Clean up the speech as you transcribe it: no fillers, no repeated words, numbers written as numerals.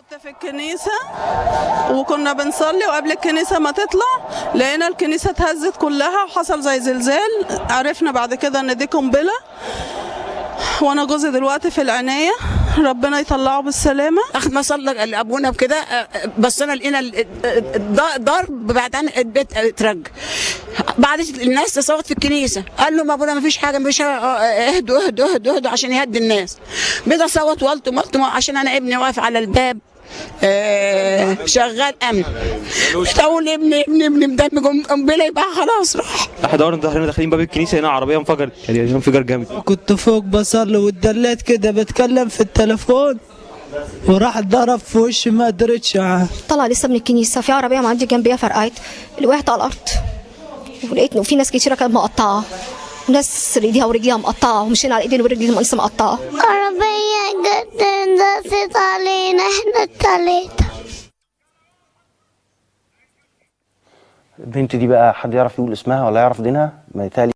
كنت في الكنيسة وكنا بنصلي، وقبل الكنيسة ما تطلع لقينا الكنيسة اتهزت كلها وحصل زي زلزال. عرفنا بعد كده ان دي قنبلة، وانا جوزي دلوقتي في العناية، ربنا يطلعه بالسلامة. اخد ما صلى ابونا بكده بصينا لقينا ضرب، بعدين البيت اترج. بعدت الناس تصوت في الكنيسه، قال لهم ابونا ما فيش حاجه، مش اهدوا اهدوا اهدوا اهدوا عشان يهدي الناس. بدأ صوت والتم عشان انا ابني واقف على الباب شغال امن. تقول ابني مدمج قنبله، يبقى خلاص راح. احنا داخلين باب الكنيسه، هنا عربيه انفجرت، يعني انفجار جامد. كنت فوق بصلي واتدليت كده بتكلم في التليفون وراح ضرب في وشي، ما قدرتش. طلع لسه من الكنيسه في عربيه معديه جنبيها، فرقعت، وقعت على الارض، ولقيت انه في ناس كتيره كانت مقطعه، وناس ايديها ورجليها مقطعه، ومشينا على ايدين ورجليهم لسه مقطعه. عربيه جدا دست علينا احنا التلاته. البنت دي بقى حد يعرف يقول اسمها ولا يعرف دينها؟ ما يتهيألي